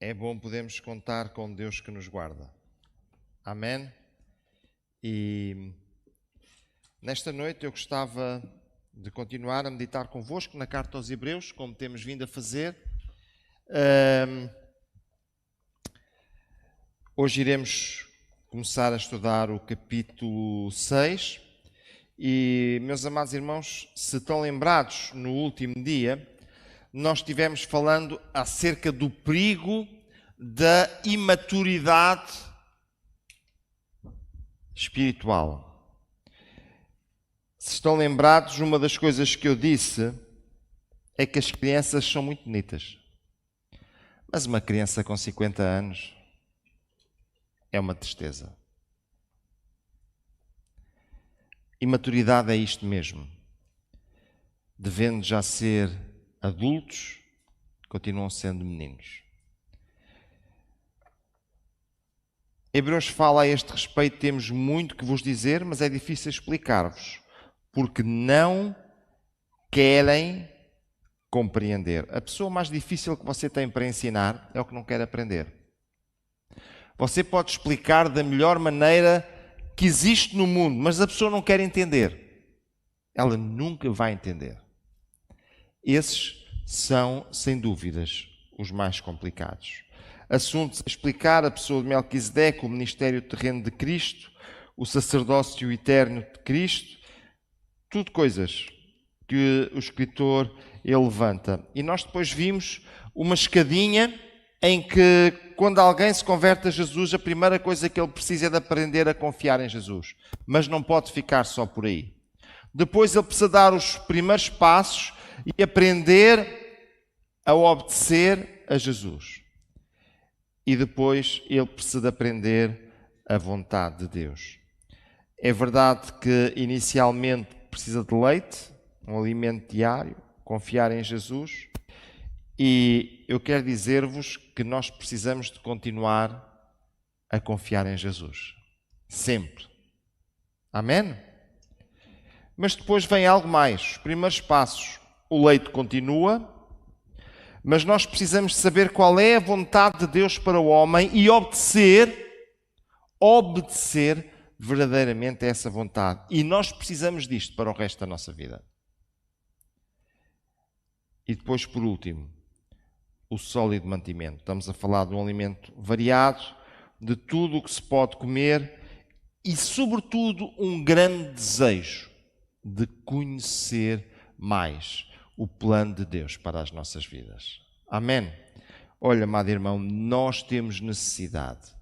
É bom podermos contar com Deus que nos guarda. Amém? E nesta noite eu gostava de continuar a meditar convosco na Carta aos Hebreus, como temos vindo a fazer. Hoje iremos começar a estudar o capítulo 6. E, meus amados irmãos, se estão lembrados, no último dia, nós estivemos falando acerca do perigo da imaturidade espiritual. Se estão lembrados, uma das coisas que eu disse é que as crianças são muito bonitas. Mas uma criança com 50 anos é uma tristeza. Imaturidade é isto mesmo. Devendo já ser adultos, continuam sendo meninos. Hebreus fala a este respeito, temos muito que vos dizer, mas é difícil explicar-vos, porque não querem compreender. A pessoa mais difícil que você tem para ensinar é o que não quer aprender. Você pode explicar da melhor maneira que existe no mundo, mas a pessoa não quer entender. Ela nunca vai entender. Esses são, sem dúvidas, os mais complicados. Assuntos a explicar: a pessoa de Melquisedeque, o ministério terreno de Cristo, o sacerdócio eterno de Cristo, tudo coisas que o escritor ele levanta. E nós depois vimos uma escadinha em que, quando alguém se converte a Jesus, a primeira coisa que ele precisa é de aprender a confiar em Jesus. Mas não pode ficar só por aí. Depois ele precisa dar os primeiros passos e aprender a obedecer a Jesus. E depois ele precisa aprender a vontade de Deus. É verdade que inicialmente precisa de leite, um alimento diário, confiar em Jesus. E eu quero dizer-vos que nós precisamos de continuar a confiar em Jesus. Sempre. Amém? Mas depois vem algo mais. Os primeiros passos. O leite continua, mas nós precisamos saber qual é a vontade de Deus para o homem e obedecer verdadeiramente a essa vontade. E nós precisamos disto para o resto da nossa vida. E depois, por último, o sólido mantimento. Estamos a falar de um alimento variado, de tudo o que se pode comer e, sobretudo, um grande desejo de conhecer mais o plano de Deus para as nossas vidas. Amém? Olha, amado irmão, nós temos necessidade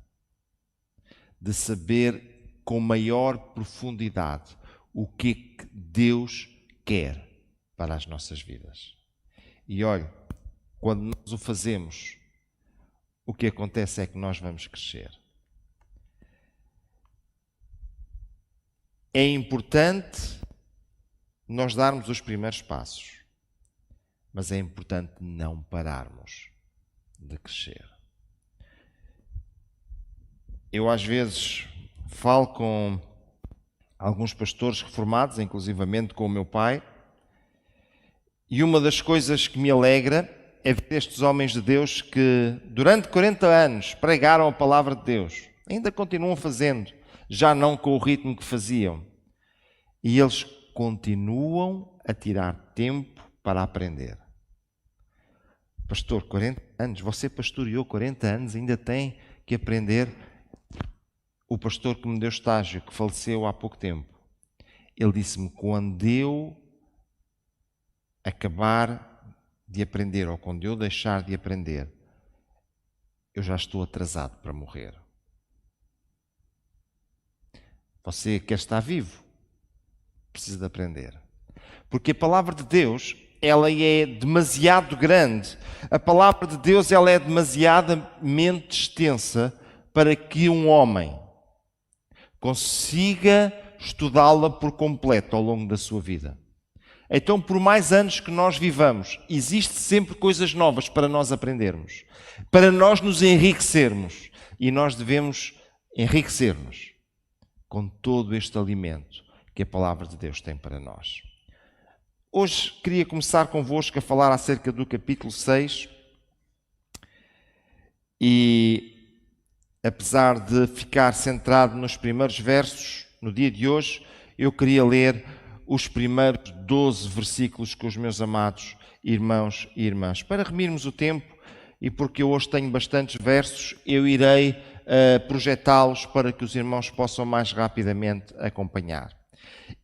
de saber com maior profundidade o que é que Deus quer para as nossas vidas. E olha, quando nós o fazemos, o que acontece é que nós vamos crescer. É importante nós darmos os primeiros passos, mas é importante não pararmos de crescer. Eu às vezes falo com alguns pastores reformados, inclusivamente com o meu pai, e uma das coisas que me alegra é ver estes homens de Deus que durante 40 anos pregaram a palavra de Deus. Ainda continuam fazendo, já não com o ritmo que faziam. E eles continuam a tirar tempo para aprender. Pastor, 40 anos, você pastoreou 40 anos, ainda tem que aprender. O pastor que me deu estágio, que faleceu há pouco tempo, ele disse-me: quando eu acabar de aprender, ou quando eu deixar de aprender, eu já estou atrasado para morrer. Você quer estar vivo? Precisa de aprender. Porque a palavra de Deus, ela é demasiado grande. A palavra de Deus, ela é demasiadamente extensa para que um homem consiga estudá-la por completo ao longo da sua vida. Então, por mais anos que nós vivamos, existe sempre coisas novas para nós aprendermos, para nós nos enriquecermos. E nós devemos enriquecer-nos com todo este alimento que a palavra de Deus tem para nós. Hoje queria começar convosco a falar acerca do capítulo 6 E apesar de ficar centrado nos primeiros versos, no dia de hoje, eu queria ler os primeiros 12 versículos com os meus amados irmãos e irmãs. Para remirmos o tempo, e porque eu hoje tenho bastantes versos, eu irei projetá-los para que os irmãos possam mais rapidamente acompanhar.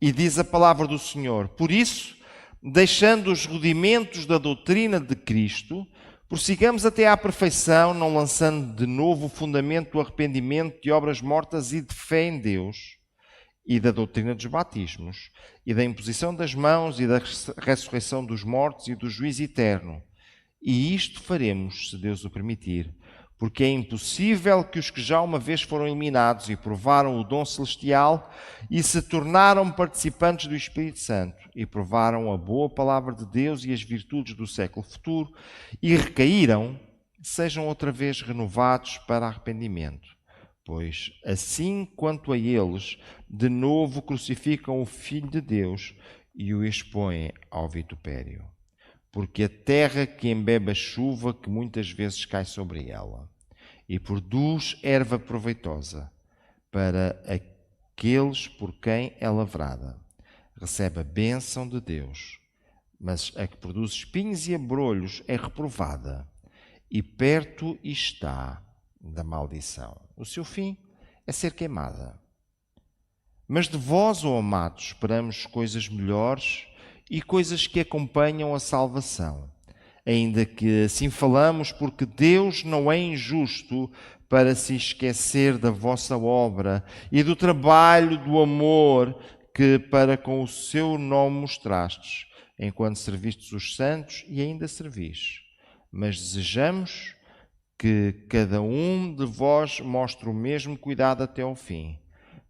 E diz a palavra do Senhor: por isso, deixando os rudimentos da doutrina de Cristo, prossigamos até à perfeição, não lançando de novo o fundamento do arrependimento de obras mortas e de fé em Deus, e da doutrina dos batismos, e da imposição das mãos, e da ressurreição dos mortos, e do juízo eterno. E isto faremos, se Deus o permitir, porque é impossível que os que já uma vez foram eliminados e provaram o dom celestial e se tornaram participantes do Espírito Santo e provaram a boa palavra de Deus e as virtudes do século futuro e recaíram, sejam outra vez renovados para arrependimento. Pois, assim quanto a eles, de novo crucificam o Filho de Deus e o expõem ao vitupério. Porque a terra que embebe a chuva que muitas vezes cai sobre ela e produz erva proveitosa para aqueles por quem é lavrada, recebe a bênção de Deus, mas a que produz espinhos e abrolhos é reprovada e perto está da maldição. O seu fim é ser queimada. Mas de vós, ó amados, esperamos coisas melhores e coisas que acompanham a salvação, ainda que assim falamos, porque Deus não é injusto para se esquecer da vossa obra e do trabalho, do amor que para com o seu nome mostrastes, enquanto servistes os santos e ainda servis. Mas desejamos que cada um de vós mostre o mesmo cuidado até ao fim,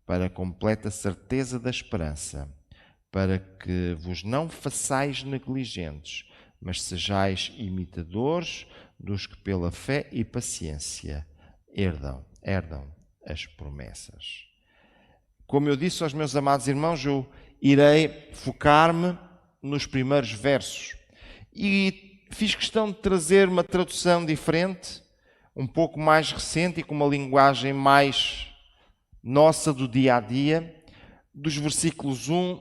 para a completa certeza da esperança, para que vos não façais negligentes, mas sejais imitadores dos que pela fé e paciência herdam as promessas. Como eu disse aos meus amados irmãos, eu irei focar-me nos primeiros versos e fiz questão de trazer uma tradução diferente, um pouco mais recente e com uma linguagem mais nossa do dia a dia, dos versículos 1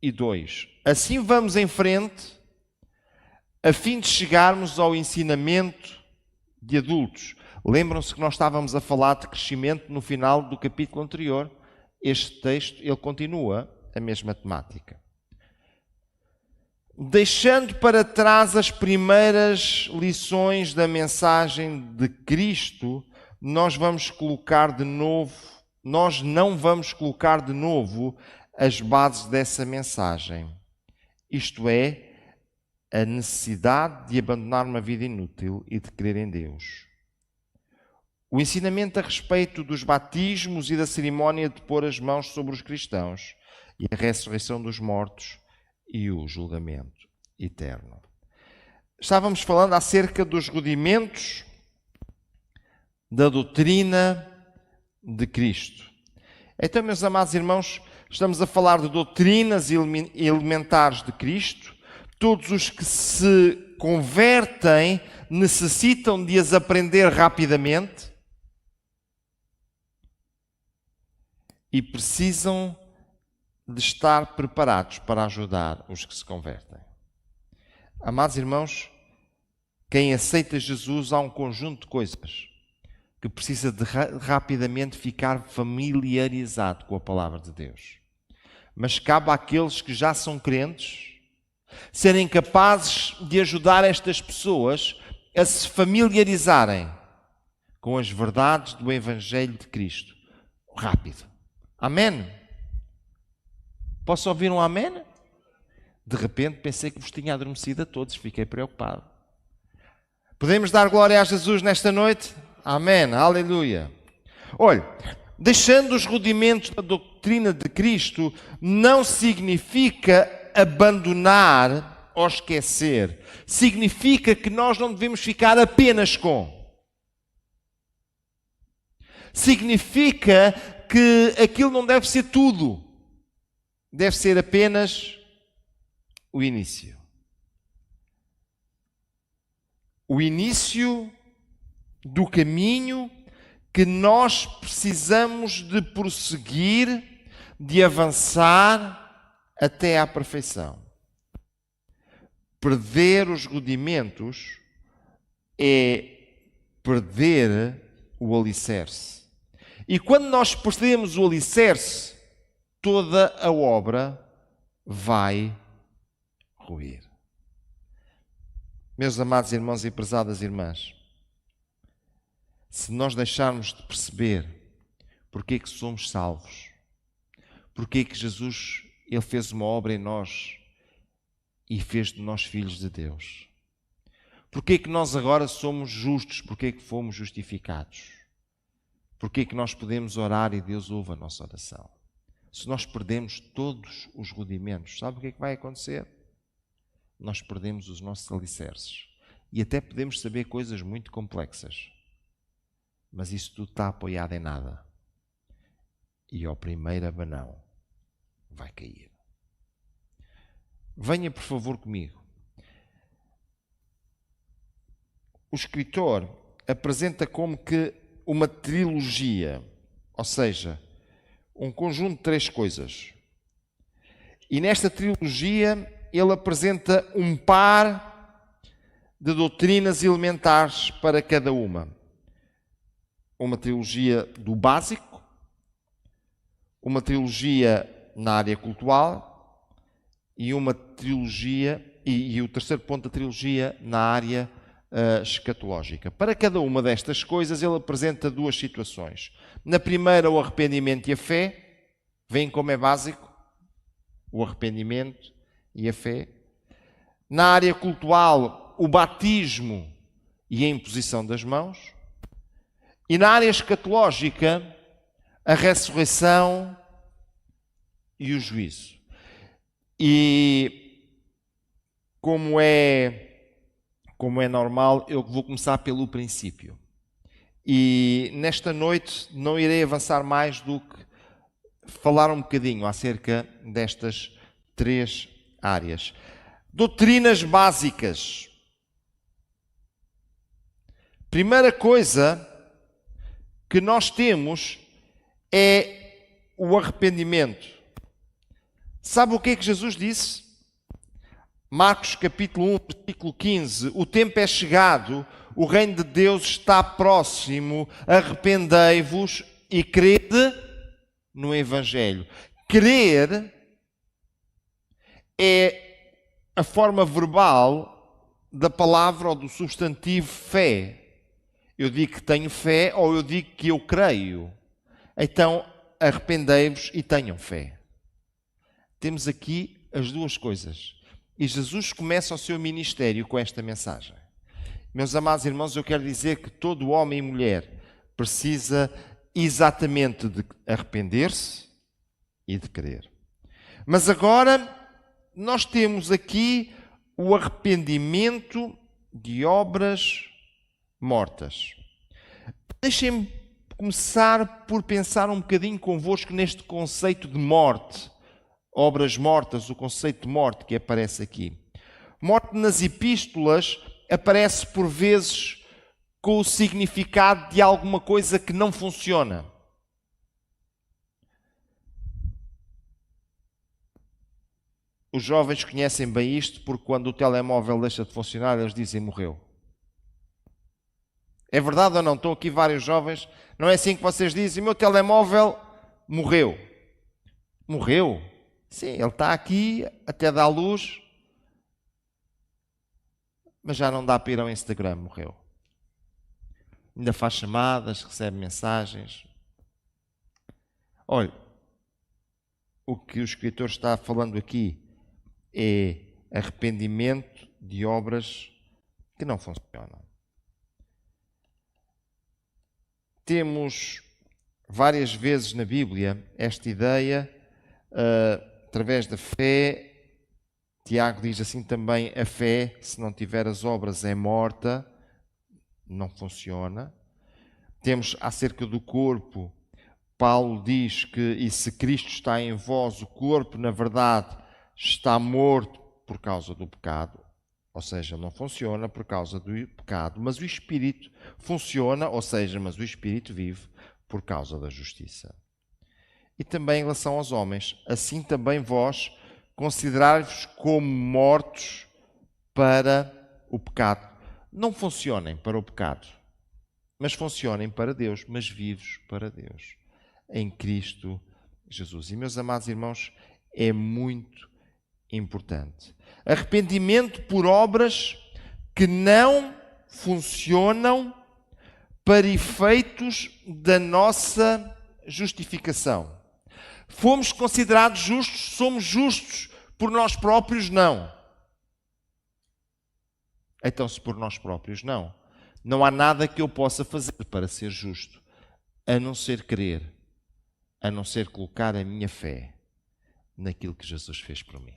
e 2. Assim vamos em frente, a fim de chegarmos ao ensinamento de adultos. Lembram-se que nós estávamos a falar de crescimento no final do capítulo anterior. Este texto, ele continua a mesma temática. Deixando para trás as primeiras lições da mensagem de Cristo, nós não vamos colocar de novo as bases dessa mensagem. Isto é, a necessidade de abandonar uma vida inútil e de crer em Deus. O ensinamento a respeito dos batismos e da cerimónia de pôr as mãos sobre os cristãos e a ressurreição dos mortos e o julgamento eterno. Estávamos falando acerca dos rudimentos da doutrina de Cristo. Então, meus amados irmãos, estamos a falar de doutrinas elementares de Cristo. Todos os que se convertem necessitam de as aprender rapidamente e precisam de estar preparados para ajudar os que se convertem. Amados irmãos, quem aceita Jesus, há um conjunto de coisas que precisa de rapidamente ficar familiarizado com a palavra de Deus. Mas cabe àqueles que já são crentes serem capazes de ajudar estas pessoas a se familiarizarem com as verdades do Evangelho de Cristo. Rápido. Amém? Posso ouvir um amém? De repente pensei que vos tinha adormecido a todos, fiquei preocupado. Podemos dar glória a Jesus nesta noite? Amém, aleluia. Olha, deixando os rudimentos da doutrina de Cristo não significa abandonar ou esquecer. Significa que nós não devemos ficar apenas com. Significa que aquilo não deve ser tudo. Deve ser apenas o início. O início do caminho que nós precisamos de prosseguir, de avançar até à perfeição. Perder os rudimentos é perder o alicerce. E quando nós perdemos o alicerce, toda a obra vai ruir. Meus amados irmãos e prezadas irmãs, se nós deixarmos de perceber porque é que somos salvos, porque é que Jesus ele fez uma obra em nós e fez de nós filhos de Deus, porque é que nós agora somos justos, porque é que fomos justificados, porque é que nós podemos orar e Deus ouve a nossa oração. Se nós perdemos todos os rudimentos, sabe o que é que vai acontecer? Nós perdemos os nossos alicerces. E até podemos saber coisas muito complexas. Mas isso tudo está apoiado em nada. E ao primeiro abanão vai cair. Venha, por favor, comigo. O escritor apresenta como que uma trilogia, ou seja, um conjunto de 3 coisas. E nesta trilogia ele apresenta um par de doutrinas elementares para cada uma. Uma trilogia do básico, uma trilogia na área cultural e uma trilogia, e o terceiro ponto da trilogia na área escatológica. Para cada uma destas coisas ele apresenta 2 situações. Na primeira, o arrependimento e a fé. Veem como é básico? O arrependimento e a fé. Na área cultural, o batismo e a imposição das mãos. E na área escatológica, a ressurreição e o juízo. E como é normal, eu vou começar pelo princípio. E nesta noite não irei avançar mais do que falar um bocadinho acerca destas 3 áreas. Doutrinas básicas. Primeira coisa que nós temos é o arrependimento. Sabe o que é que Jesus disse? Marcos capítulo 1, versículo 15. O tempo é chegado, o reino de Deus está próximo, arrependei-vos e crede no Evangelho. Crer é a forma verbal da palavra ou do substantivo fé. Eu digo que tenho fé ou eu digo que eu creio. Então, arrependei-vos e tenham fé. Temos aqui as 2 coisas. E Jesus começa o seu ministério com esta mensagem. Meus amados irmãos, eu quero dizer que todo homem e mulher precisa exatamente de arrepender-se e de crer. Mas agora nós temos aqui o arrependimento de obras mortas. Deixem-me começar por pensar um bocadinho convosco neste conceito de morte. Obras mortas, o conceito de morte que aparece aqui. Morte nas epístolas aparece por vezes com o significado de alguma coisa que não funciona. Os jovens conhecem bem isto porque quando o telemóvel deixa de funcionar eles dizem morreu. É verdade ou não? Estão aqui vários jovens. Não é assim que vocês dizem, o meu telemóvel morreu. Morreu? Sim, ele está aqui até dar luz, mas já não dá para ir ao Instagram, morreu. Ainda faz chamadas, recebe mensagens. Olha, o que o escritor está falando aqui é arrependimento de obras que não funcionam. Temos várias vezes na Bíblia esta ideia, através da fé. Tiago diz assim também, a fé, se não tiver as obras, é morta, não funciona. Temos acerca do corpo, Paulo diz que, e se Cristo está em vós, o corpo, na verdade, está morto por causa do pecado. ou seja, não funciona por causa do pecado, mas o Espírito funciona, ou seja, mas o Espírito vive por causa da justiça. E também em relação aos homens, assim também vós considerai-vos como mortos para o pecado. Não funcionem para o pecado, mas funcionem para Deus, mas vivos para Deus, em Cristo Jesus. E, meus amados irmãos, é muito importante. Arrependimento por obras que não funcionam para efeitos da nossa justificação. Fomos considerados justos, somos justos por nós próprios? Não. Então, se por nós próprios não há nada que eu possa fazer para ser justo, a não ser crer, a não ser colocar a minha fé naquilo que Jesus fez por mim.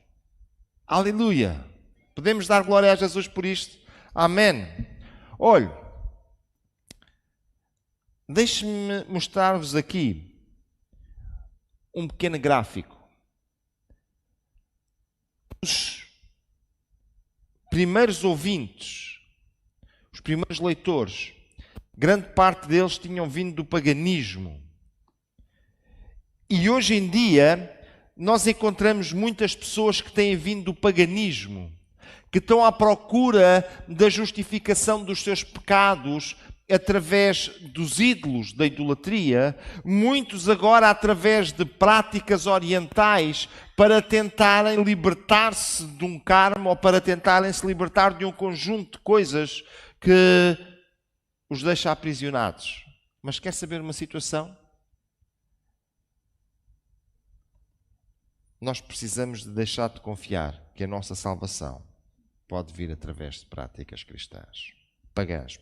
Aleluia! Podemos dar glória a Jesus por isto? Amém! Olhe, deixe-me mostrar-vos aqui um pequeno gráfico. Os primeiros ouvintes, os primeiros leitores, grande parte deles tinham vindo do paganismo. E hoje em dia, nós encontramos muitas pessoas que têm vindo do paganismo, que estão à procura da justificação dos seus pecados através dos ídolos da idolatria, muitos agora através de práticas orientais para tentarem libertar-se de um karma ou para tentarem se libertar de um conjunto de coisas que os deixa aprisionados. Mas quer saber uma situação? Nós precisamos de deixar de confiar que a nossa salvação pode vir através de práticas pagãs.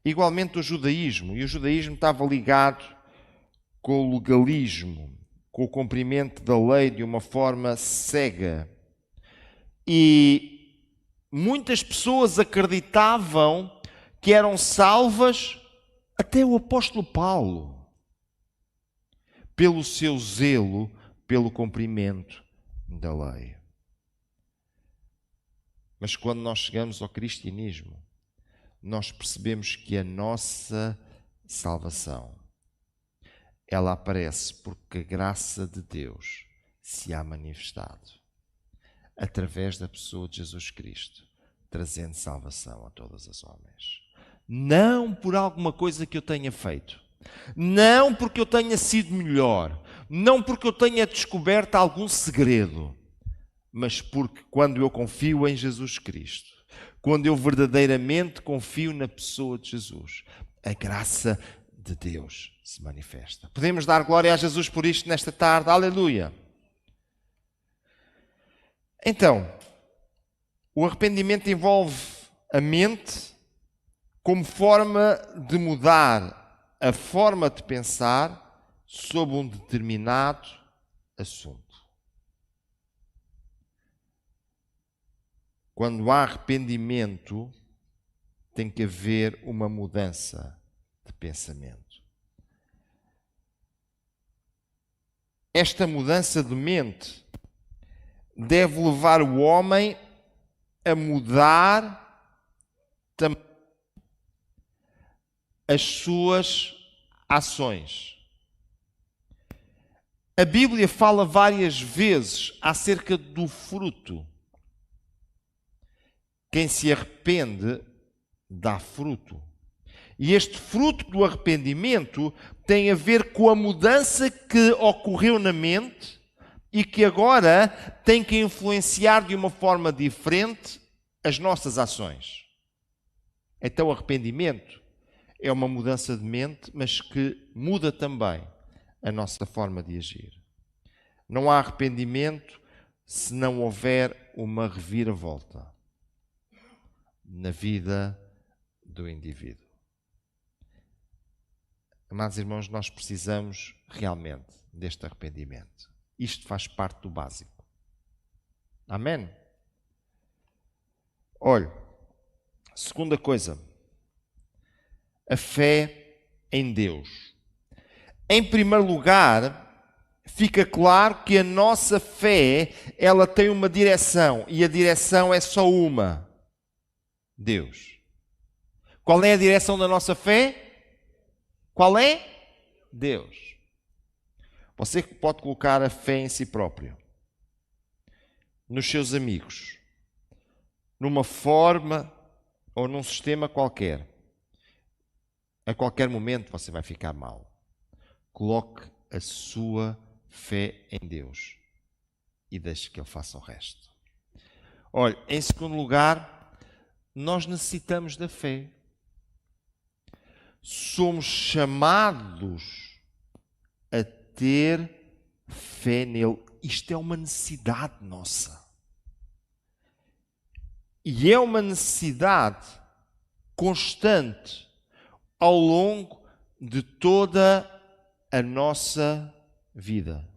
Igualmente o judaísmo, e o judaísmo estava ligado com o legalismo, com o cumprimento da lei de uma forma cega. E muitas pessoas acreditavam que eram salvas, até o apóstolo Paulo, pelo seu zelo pelo cumprimento da lei. Mas quando nós chegamos ao cristianismo, nós percebemos que a nossa salvação, ela aparece porque a graça de Deus se há manifestado através da pessoa de Jesus Cristo, trazendo salvação a todos os homens. Não por alguma coisa que eu tenha feito, não porque eu tenha sido melhor, não porque eu tenha descoberto algum segredo, mas porque quando eu confio em Jesus Cristo, quando eu verdadeiramente confio na pessoa de Jesus, a graça de Deus se manifesta. Podemos dar glória a Jesus por isto nesta tarde? Aleluia! Então, o arrependimento envolve a mente como forma de mudar a forma de pensar sobre um determinado assunto. Quando há arrependimento, tem que haver uma mudança de pensamento. Esta mudança de mente deve levar o homem a mudar também as suas ações. A Bíblia fala várias vezes acerca do fruto. Quem se arrepende dá fruto. E este fruto do arrependimento tem a ver com a mudança que ocorreu na mente e que agora tem que influenciar de uma forma diferente as nossas ações. Então, o arrependimento é uma mudança de mente, mas que muda também a nossa forma de agir. Não há arrependimento se não houver uma reviravolta na vida do indivíduo. Amados irmãos, nós precisamos realmente deste arrependimento. Isto faz parte do básico. Amém? Olha, segunda coisa, a fé em Deus. Em primeiro lugar, fica claro que a nossa fé, ela tem uma direção, e a direção é só uma: Deus. Qual é a direção da nossa fé? Qual é? Deus. Você pode colocar a fé em si próprio, nos seus amigos, numa forma ou num sistema qualquer. A qualquer momento você vai ficar mal. Coloque a sua fé em Deus e deixe que Ele faça o resto. Olha, em segundo lugar, nós necessitamos da fé. Somos chamados a ter fé nele. Isto é uma necessidade nossa. E é uma necessidade constante ao longo de toda a nossa vida.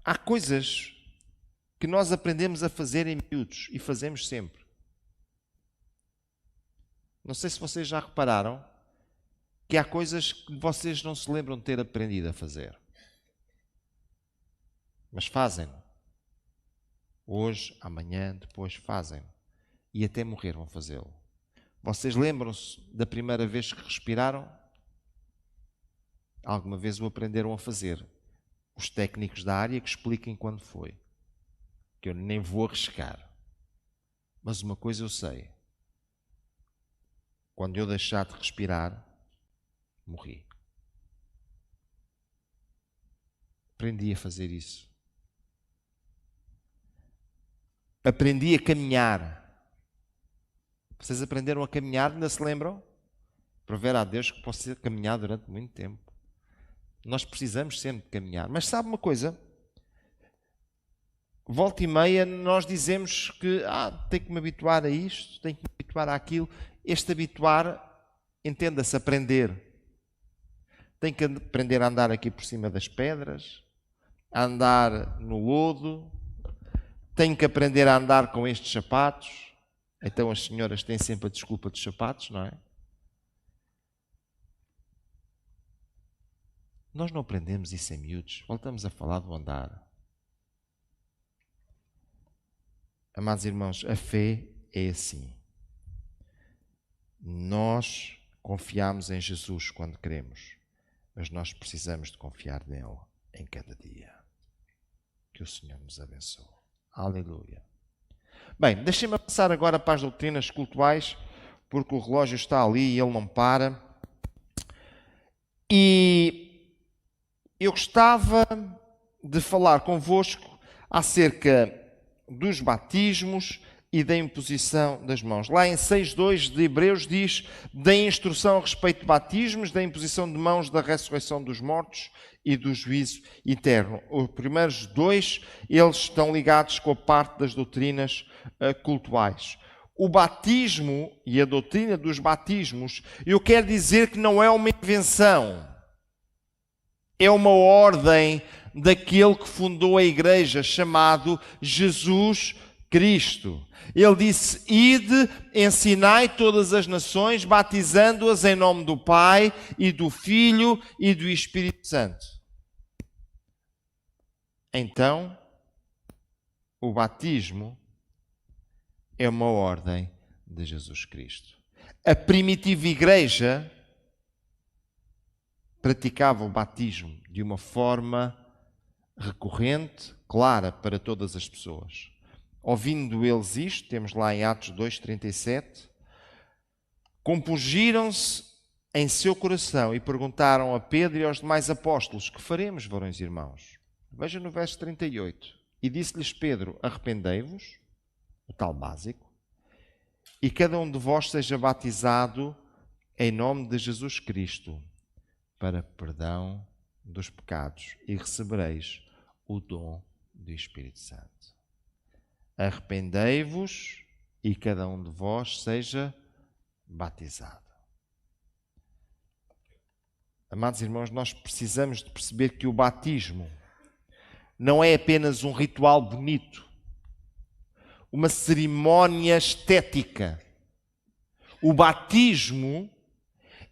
Há coisas que nós aprendemos a fazer em miúdos e fazemos sempre. Não sei se vocês já repararam que há coisas que vocês não se lembram de ter aprendido a fazer. Mas fazem-no. Hoje, amanhã, depois fazem-no. E até morrer vão fazê-lo. Vocês lembram-se da primeira vez que respiraram? Alguma vez o aprenderam a fazer? Os técnicos da área que expliquem quando foi. Que eu nem vou arriscar. Mas uma coisa eu sei. Quando eu deixar de respirar, morri. Aprendi a fazer isso. Aprendi a caminhar. Vocês aprenderam a caminhar, ainda se lembram? Prover a Deus que possa caminhar durante muito tempo. Nós precisamos sempre de caminhar. Mas sabe uma coisa? Volta e meia nós dizemos que tenho que me habituar a isto, tenho que me habituar àquilo. Este habituar, entenda-se, aprender. Tenho que aprender a andar aqui por cima das pedras, a andar no lodo. Tenho que aprender a andar com estes sapatos. Então as senhoras têm sempre a desculpa dos sapatos, não é? Nós não aprendemos isso em miúdos. Voltamos a falar do andar. Amados irmãos, a fé é assim. Nós confiamos em Jesus quando queremos, mas nós precisamos de confiar nele em cada dia. Que o Senhor nos abençoe. Aleluia. Bem, deixem-me passar agora para as doutrinas cultuais, porque o relógio está ali e ele não para. E eu gostava de falar convosco acerca dos batismos e da imposição das mãos. Lá em 6.2 de Hebreus diz da instrução a respeito de batismos, da imposição de mãos, da ressurreição dos mortos e do juízo eterno. Os primeiros dois, eles estão ligados com a parte das doutrinas cultuais. O batismo e a doutrina dos batismos, eu quero dizer que não é uma invenção. É uma ordem daquele que fundou a igreja, chamado Jesus Cristo. Ele disse: ide, ensinai todas as nações, batizando-as em nome do Pai e do Filho e do Espírito Santo. Então, o batismo é uma ordem de Jesus Cristo. A primitiva igreja praticava o batismo de uma forma recorrente, clara para todas as pessoas. Ouvindo eles isto, temos lá em Atos 2:37, compungiram-se em seu coração e perguntaram a Pedro e aos demais apóstolos: que faremos, varões e irmãos? Veja no verso 38. E disse-lhes Pedro: arrependei-vos, o tal básico, e cada um de vós seja batizado em nome de Jesus Cristo, para perdão dos pecados, e recebereis o dom do Espírito Santo. Arrependei-vos e cada um de vós seja batizado. Amados irmãos, nós precisamos de perceber que o batismo não é apenas um ritual bonito, uma cerimónia estética. O batismo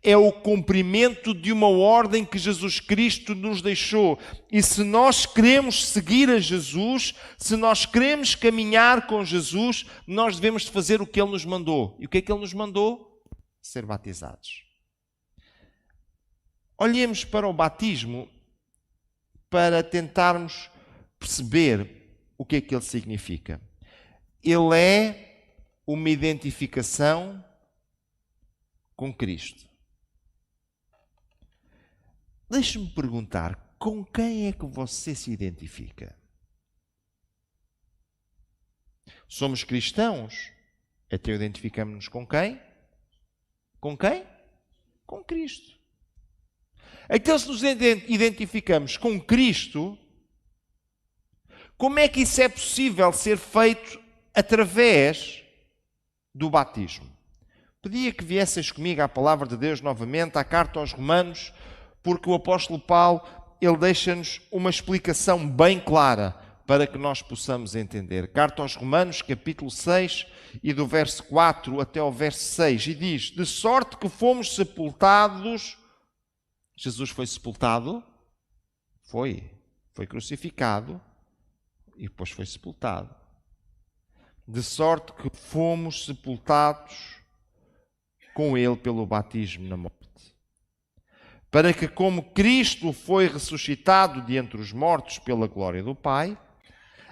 é o cumprimento de uma ordem que Jesus Cristo nos deixou. E se nós queremos seguir a Jesus, se nós queremos caminhar com Jesus, nós devemos fazer o que Ele nos mandou. E o que é que Ele nos mandou? Ser batizados. Olhemos para o batismo para tentarmos perceber o que é que ele significa. Ele é uma identificação com Cristo. Deixe-me perguntar, com quem é que você se identifica? Somos cristãos, então identificamos-nos com quem? Com quem? Com Cristo. Então, se nos identificamos com Cristo, como é que isso é possível ser feito através do batismo? Pedia que viesseis comigo à Palavra de Deus novamente, à carta aos Romanos, porque o apóstolo Paulo, ele deixa-nos uma explicação bem clara para que nós possamos entender. Carta aos Romanos, capítulo 6, e do verso 4 até ao verso 6, e diz: de sorte que fomos sepultados. Jesus foi sepultado? Foi crucificado e depois foi sepultado. De sorte que fomos sepultados com Ele pelo batismo na morte. Para que, como Cristo foi ressuscitado de entre os mortos pela glória do Pai,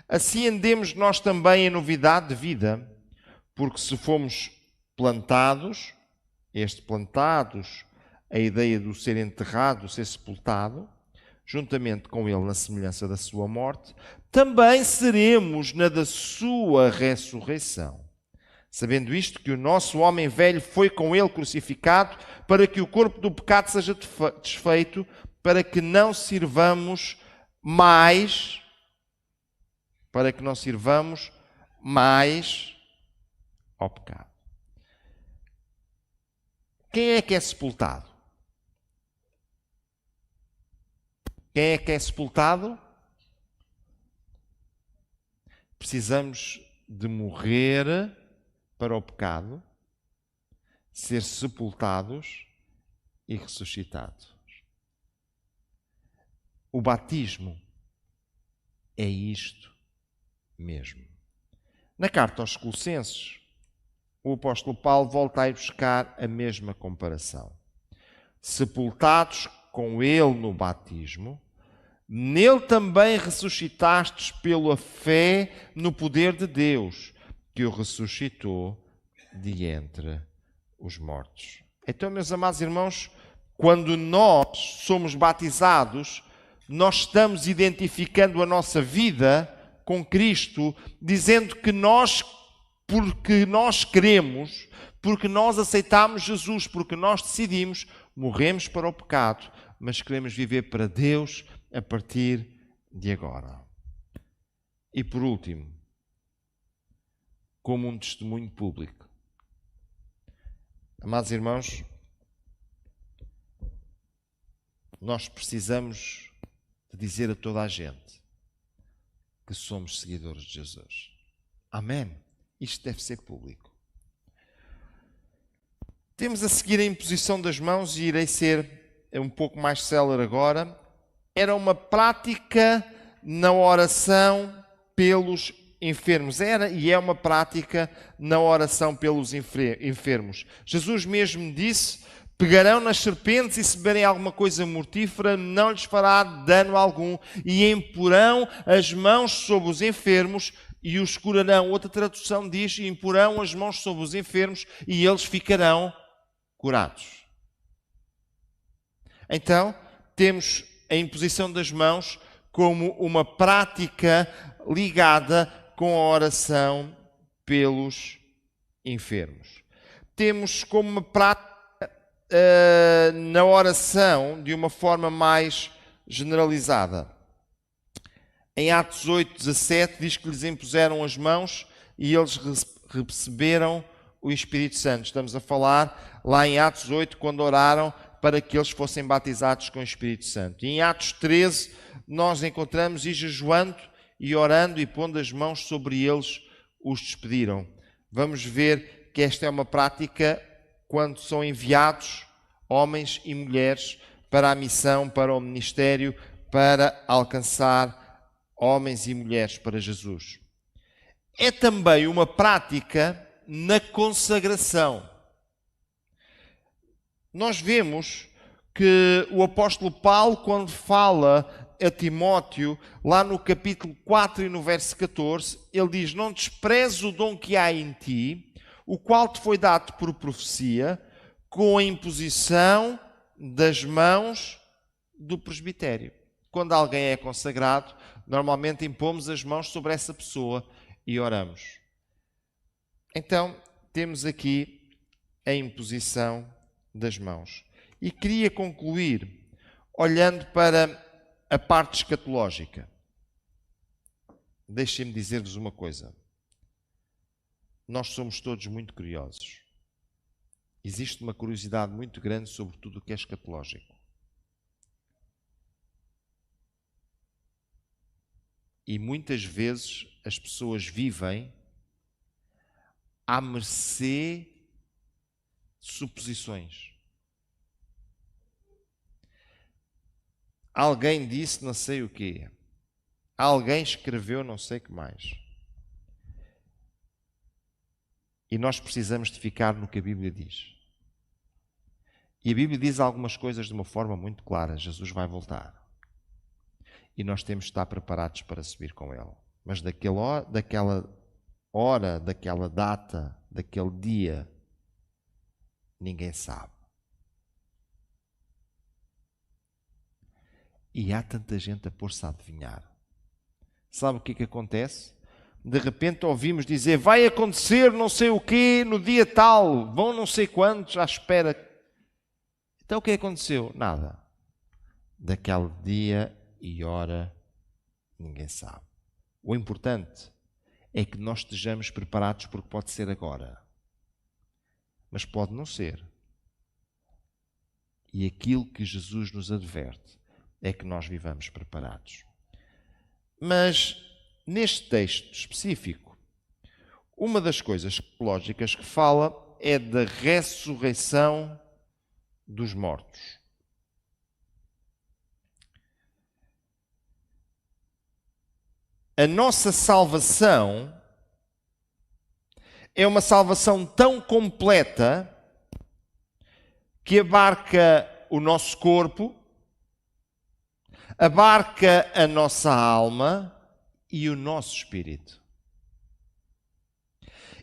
assim andemos nós também em novidade de vida, porque se fomos plantados, a ideia do ser enterrado, ser sepultado, juntamente com Ele na semelhança da sua morte, também seremos na da sua ressurreição. Sabendo isto, que o nosso homem velho foi com Ele crucificado, para que o corpo do pecado seja desfeito, para que não sirvamos mais ao pecado. Quem é que é sepultado? Quem é que é sepultado? Precisamos de morrer para o pecado, ser sepultados e ressuscitados. O batismo é isto mesmo. Na carta aos Colossenses, o apóstolo Paulo volta a ir buscar a mesma comparação. Sepultados com Ele no batismo, nele também ressuscitastes pela fé no poder de Deus, que o ressuscitou de entre os mortos. Então, meus amados irmãos, quando nós somos batizados, nós estamos identificando a nossa vida com Cristo, dizendo que nós, porque nós queremos, porque nós aceitamos Jesus, porque nós decidimos, morremos para o pecado, mas queremos viver para Deus a partir de agora. E por último, como um testemunho público. Amados irmãos, nós precisamos de dizer a toda a gente que somos seguidores de Jesus. Amém? Isto deve ser público. Temos a seguir a imposição das mãos e irei ser um pouco mais célere agora. Era uma prática na oração pelos enfermos. Era e é uma prática na oração pelos enfermos. Jesus mesmo disse: pegarão nas serpentes e se beberem alguma coisa mortífera, não lhes fará dano algum, e imporão as mãos sobre os enfermos e os curarão. Outra tradução diz: imporão as mãos sobre os enfermos e eles ficarão curados. Então, temos a imposição das mãos como uma prática ligada com a oração pelos enfermos. Temos como uma prática na oração de uma forma mais generalizada. Em Atos 8:17 diz que lhes impuseram as mãos e eles receberam o Espírito Santo. Estamos a falar lá em Atos 8, quando oraram para que eles fossem batizados com o Espírito Santo. E em Atos 13 nós encontramos: e jejuando e orando e pondo as mãos sobre eles, os despediram. Vamos ver que esta é uma prática quando são enviados homens e mulheres para a missão, para o ministério, para alcançar homens e mulheres para Jesus. É também uma prática na consagração. Nós vemos que o apóstolo Paulo, quando fala a Timóteo, lá no capítulo 4 e no verso 14, ele diz: não desprezes o dom que há em ti, o qual te foi dado por profecia, com a imposição das mãos do presbitério. Quando alguém é consagrado, normalmente impomos as mãos sobre essa pessoa e oramos. Então, temos aqui a imposição das mãos. E queria concluir olhando para a parte escatológica. Deixem-me dizer-vos uma coisa. Nós somos todos muito curiosos. Existe uma curiosidade muito grande sobre tudo o que é escatológico. E muitas vezes as pessoas vivem à mercê de suposições. Alguém disse não sei o quê. Alguém escreveu não sei o que mais. E nós precisamos de ficar no que a Bíblia diz. E a Bíblia diz algumas coisas de uma forma muito clara. Jesus vai voltar. E nós temos de estar preparados para subir com Ele. Mas daquela hora, daquela data, daquele dia, ninguém sabe. E há tanta gente a pôr-se a adivinhar. Sabe o que acontece? De repente ouvimos dizer: vai acontecer não sei o quê no dia tal, vão não sei quantos à espera. Então o que aconteceu? Nada. Daquele dia e hora ninguém sabe. O importante é que nós estejamos preparados, porque pode ser agora, mas pode não ser. E aquilo que Jesus nos adverte é que nós vivamos preparados. Mas neste texto específico, uma das coisas lógicas que fala é da ressurreição dos mortos. A nossa salvação é uma salvação tão completa que abarca o nosso corpo, abarca a nossa alma e o nosso espírito.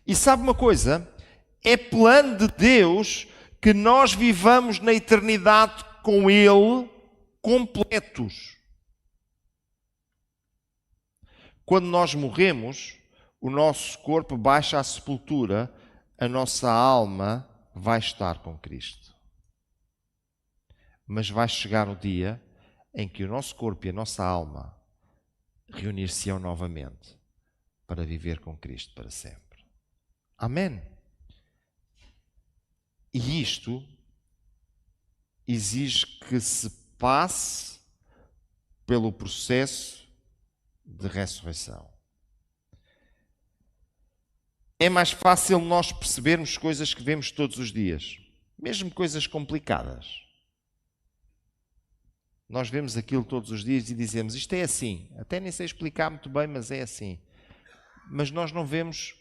E sabe uma coisa? É plano de Deus que nós vivamos na eternidade com Ele completos. Quando nós morremos, o nosso corpo baixa à sepultura, a nossa alma vai estar com Cristo. Mas vai chegar o dia em que o nosso corpo e a nossa alma reunir-se-ão novamente para viver com Cristo para sempre. Amém? E isto exige que se passe pelo processo de ressurreição. É mais fácil nós percebermos coisas que vemos todos os dias, mesmo coisas complicadas. Nós vemos aquilo todos os dias e dizemos: isto é assim. Até nem sei explicar muito bem, mas é assim. Mas nós não vemos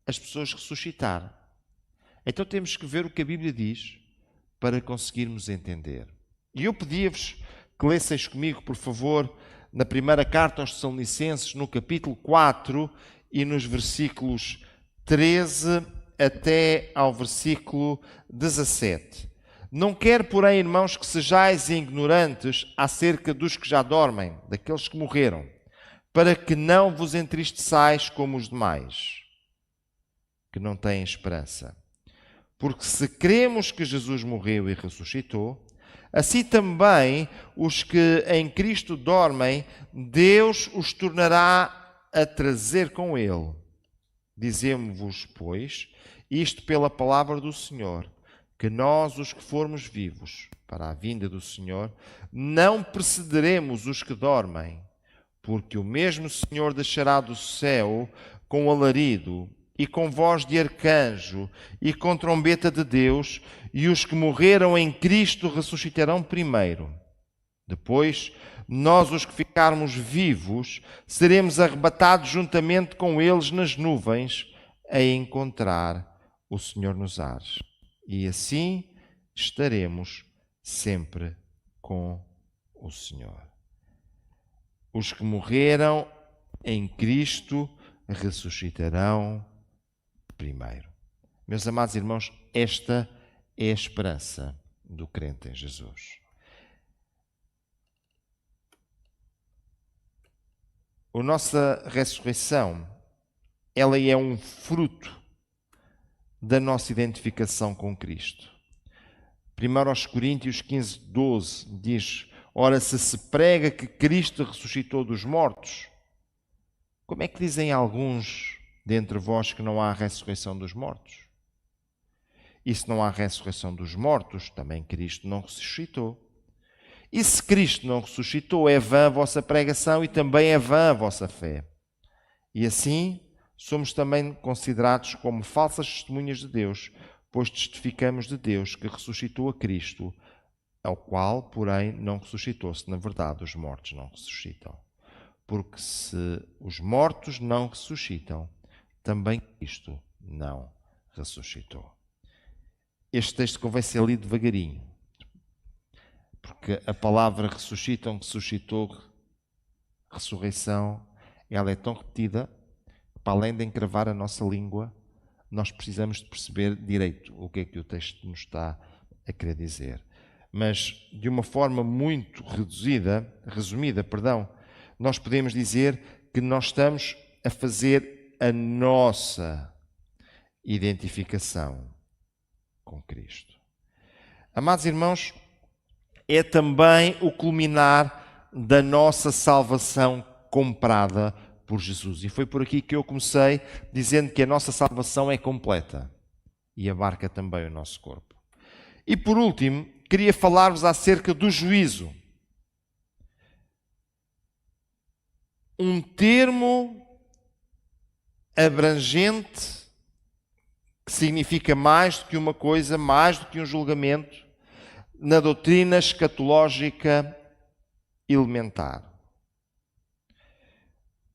as pessoas ressuscitar. Então temos que ver o que a Bíblia diz para conseguirmos entender. E eu pedia-vos que lesseis comigo, por favor, na primeira carta aos Tessalonicenses, no capítulo 4 e nos versículos 13 até ao versículo 17. Não quero, porém, irmãos, que sejais ignorantes acerca dos que já dormem, daqueles que morreram, para que não vos entristeçais como os demais, que não têm esperança. Porque se cremos que Jesus morreu e ressuscitou, assim também os que em Cristo dormem, Deus os tornará a trazer com Ele. Dizemos-vos, pois, isto pela palavra do Senhor, que nós, os que formos vivos para a vinda do Senhor, não precederemos os que dormem, porque o mesmo Senhor descerá do céu com alarido, e com voz de arcanjo, e com trombeta de Deus, e os que morreram em Cristo ressuscitarão primeiro. Depois, nós, os que ficarmos vivos, seremos arrebatados juntamente com eles nas nuvens, a encontrar o Senhor nos ares. E assim estaremos sempre com o Senhor. Os que morreram em Cristo ressuscitarão primeiro. Meus amados irmãos, esta é a esperança do crente em Jesus. A nossa ressurreição, ela é um fruto da nossa identificação com Cristo. 1 Coríntios 15, 12 diz: ora, se prega que Cristo ressuscitou dos mortos, como é que dizem alguns dentre vós que não há ressurreição dos mortos? E se não há ressurreição dos mortos, também Cristo não ressuscitou. E se Cristo não ressuscitou, é vã a vossa pregação e também é vã a vossa fé. E assim somos também considerados como falsas testemunhas de Deus, pois testificamos de Deus que ressuscitou a Cristo, ao qual, porém, não ressuscitou, se na verdade os mortos não ressuscitam. Porque se os mortos não ressuscitam, também Cristo não ressuscitou. Este texto convém ser lido devagarinho, porque a palavra ressuscitam, ressuscitou, ressurreição, ela é tão repetida, para além de encravar a nossa língua, nós precisamos de perceber direito o que é que o texto nos está a querer dizer. Mas, de uma forma muito resumida, nós podemos dizer que nós estamos a fazer a nossa identificação com Cristo. Amados irmãos, é também o culminar da nossa salvação comprada por Jesus. E foi por aqui que eu comecei dizendo que a nossa salvação é completa e abarca também o nosso corpo. E por último, queria falar-vos acerca do juízo. Um termo abrangente que significa mais do que uma coisa, mais do que um julgamento, na doutrina escatológica elementar.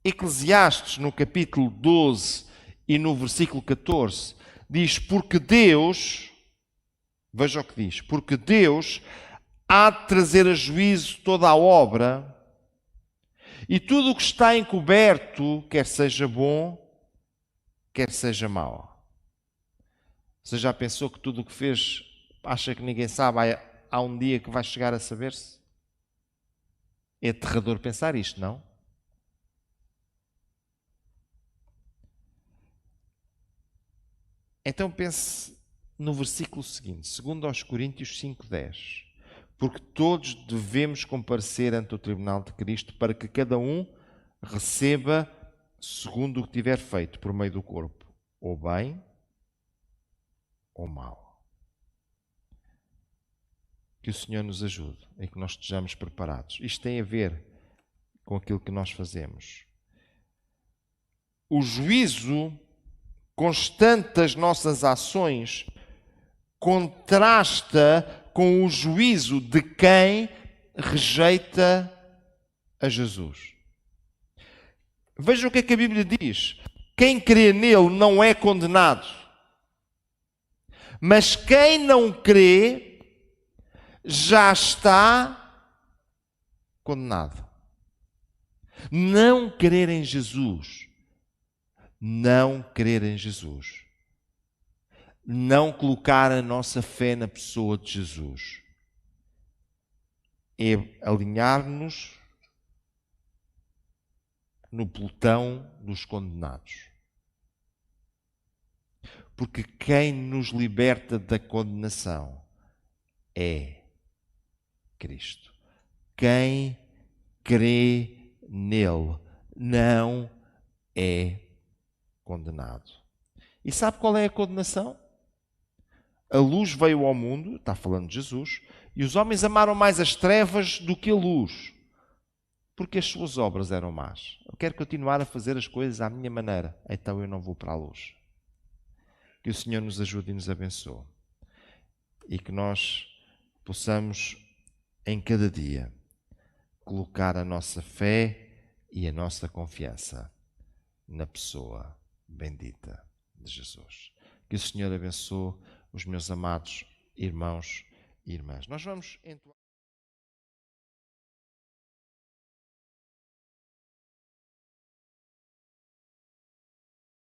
Eclesiastes, no capítulo 12 e no versículo 14, diz: porque Deus, veja o que diz, porque Deus há de trazer a juízo toda a obra e tudo o que está encoberto, quer seja bom, quer seja mau. Você já pensou que tudo o que fez, acha que ninguém sabe, há um dia que vai chegar a saber-se? É aterrador pensar isto, não? Então pense no versículo seguinte, 2 Coríntios 5:10. Porque todos devemos comparecer ante o tribunal de Cristo para que cada um receba segundo o que tiver feito por meio do corpo, ou bem ou mal. Que o Senhor nos ajude e que nós estejamos preparados. Isto tem a ver com aquilo que nós fazemos. O juízo constante das nossas ações contrasta com o juízo de quem rejeita a Jesus. Veja o que é que a Bíblia diz. Quem crê nele não é condenado. Mas quem não crê já está condenado. Não crer em Jesus, não crer em Jesus, não colocar a nossa fé na pessoa de Jesus, é alinhar-nos no pelotão dos condenados. Porque quem nos liberta da condenação é Cristo. Quem crê nele não é condenado. E sabe qual é a condenação? A luz veio ao mundo, está falando de Jesus, e os homens amaram mais as trevas do que a luz, porque as suas obras eram más. Eu quero continuar a fazer as coisas à minha maneira, então eu não vou para a luz. Que o Senhor nos ajude e nos abençoe. E que nós possamos, em cada dia, colocar a nossa fé e a nossa confiança na pessoa bendita de Jesus. Que o Senhor abençoe os meus amados irmãos e irmãs. Nós vamos entoar